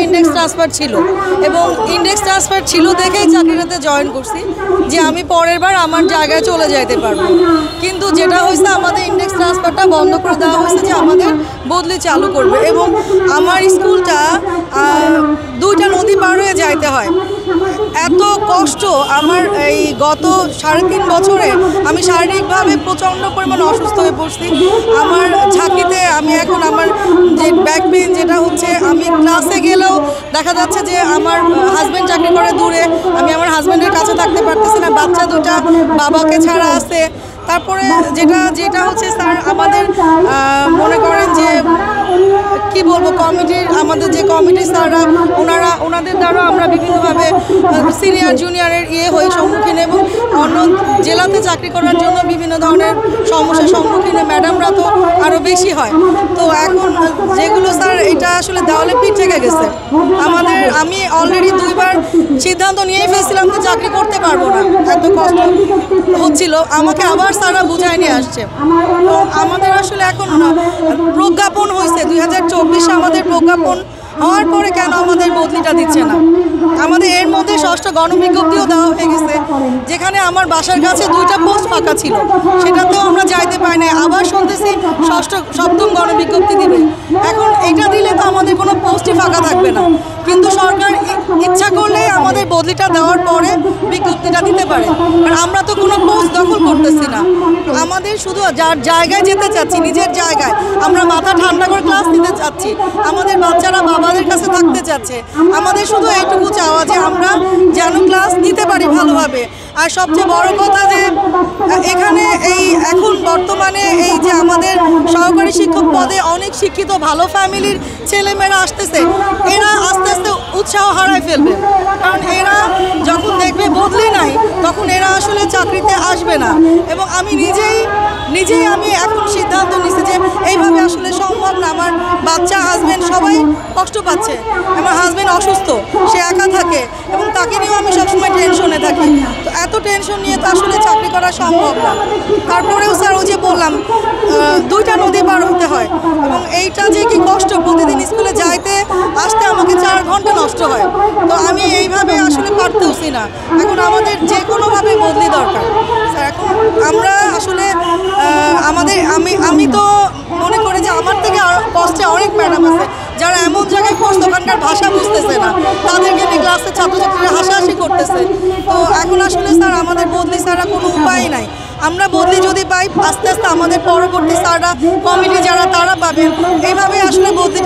Index transfer ছিল এবং index transfer ছিল দেখেই চাকরিটাতে জয়েন করছি যে আমি পরের বার আমার জায়গায় চলে যাইতে পারবো। কিন্তু যেটা হয়েছে আমাদের ইন্ডেক্স ট্রান্সফারটা বন্ধ করে দেওয়া হয়েছে যে আমাদের বদলি চালু করবে এবং আমার স্কুলটা 2টা নদী পার হয়ে যাইতে হয়। এত কষ্ট আমার এই গত 3.5 বছরে আমি শারীরিকভাবে প্রচণ্ড পরিমাণ অসুস্থ হয়ে পড়ছি। আমার ঝাঁকিতে আমি এখন আমার যে ব্যাক পেন যেটা হচ্ছে, আমি ক্লাসে গেলেও দেখা যাচ্ছে যে আমার হাজব্যান্ড চাকরি করে দূরে, আমি আমার হাজব্যান্ডের কাছে থাকতে পারতেছি না, বাচ্চা দুটা বাবাকে ছাড়া আছে। তারপরে যেটা হচ্ছে স্যার আমাদের মনে করেন যে কি বলবো, কমিটির আমাদের যে কমিটি স্যাররা ওনাদের দ্বারা আমরা বিভিন্নভাবে সিনিয়র জুনিয়রের হই সম্মুখীন এবং অন্য জেলাতে চাকরি করার জন্য বিভিন্ন ধরনের সমস্যার সম্মুখীনে ম্যাডামরা তো আরও বেশি হয়। তো এখন যেগুলো স্যার এটা আসলে দেওয়ালে পিঠ থেকে গেছে আমি অলরেডি 2বার সিদ্ধান্ত নিয়েই ফেলছিলাম যে চাকরি করতে পারবো না, এত কষ্ট হচ্ছিল। আমাকে আবার স্যাররা বুঝাই নিয়ে আসছে। তো আমাদের আসলে এখন প্রজ্ঞাপন হয়েছে 2024 আমাদের প্রজ্ঞাপন হওয়ার পরে কেন আমাদের বদলিটা দিচ্ছে না? আমাদের এর মধ্যে 6ষ্ঠ গণবিজ্ঞপ্তিও দেওয়া হয়ে গেছে, যেখানে আমার বাসার কাছে 2টা পোস্ট ফাঁকা ছিল, সেটাতেও আমরা যাইতে পাই না। আবার শুনতেছি 7ম গণবিজ্ঞপ্তি দিবে। এখন এটা দিলে তো আমাদের কোনো পোস্টই ফাঁকা থাকবে না, কিন্তু সরকার ইচ্ছা করলে আমাদের বদলিটা দেওয়ার পরে বিজ্ঞপ্তিটা দিতে পারে। আর আমরা তো কোনো পোস্ট দখল করতেছি না, আমাদের শুধু যার জায়গায় যেতে চাচ্ছি, নিজের জায়গায় আমরা মাথা ঠান্ডা করে ক্লাস নিতে চাচ্ছি, আমাদের বাচ্চারা বাবাদের কাছে থাকতে চাচ্ছে। আমাদের শুধু এইটুকু চাওয়া যে আমরা যেন ক্লাস নিতে পারি ভালোভাবে। আর সবচেয়ে বড় কথা যে এখানে এখন বর্তমানে এই যে আমাদের সহকারী শিক্ষক পদে অনেক শিক্ষিত ভালো ফ্যামিলির ছেলেমেয়েরা আসতেছে, এরা আস্তে আস্তে উৎসাহ হারায় ফেলবে। কারণ এরা যখন দেখবে বদলি নাই, তখন এরা আসলে চাকরিতে আসবে না। এবং আমি নিজেই আমি এখন সিদ্ধান্ত নিচ্ছি যে এইভাবে আসলে সম্ভব না। আমার বাচ্চা, হাজব্যান্ড সবাই কষ্ট পাচ্ছে। আমার হাজব্যান্ড অসুস্থ, সে একা থাকে এবং তাকে নিয়েও আমি সবসময় টেনশনে থাকি। তো এত টেনশন নিয়ে তো আসলে চাকরি করা সম্ভব না। তারপরেও স্যার ওই যে বললাম 2টা নদী পার হতে হয় এবং এইটা যে কি কষ্ট, প্রতিদিন স্কুলে যাইতে আসতে আমাকে 4 ঘন্টা নষ্ট হয়। তো আমি এইভাবে আসলে পারতেছি না। এখন আমাদের যে কোনোভাবে বদলি দরকার স্যার। এখন আমরা আসলে আমি তো মনে করি যে আমার থেকে কষ্টে অনেক ম্যাডাম আছে যারা এমন জায়গায় পড়ছে ওখানকার ভাষা বুঝতেছে না, তাদেরকে নিয়ে ক্লাসে ছাত্রছাত্রীরা হাসাহাসি করতেছে। তো এখন আসলে স্যার আমাদের বদলি ছাড়া কোনো উপায় নাই। আমরা বদলি যদি পাই, আস্তে আস্তে আমাদের পরবর্তী স্যাররা, কমিটি যারা, তারা পাবেন। এইভাবে আসলে বদলি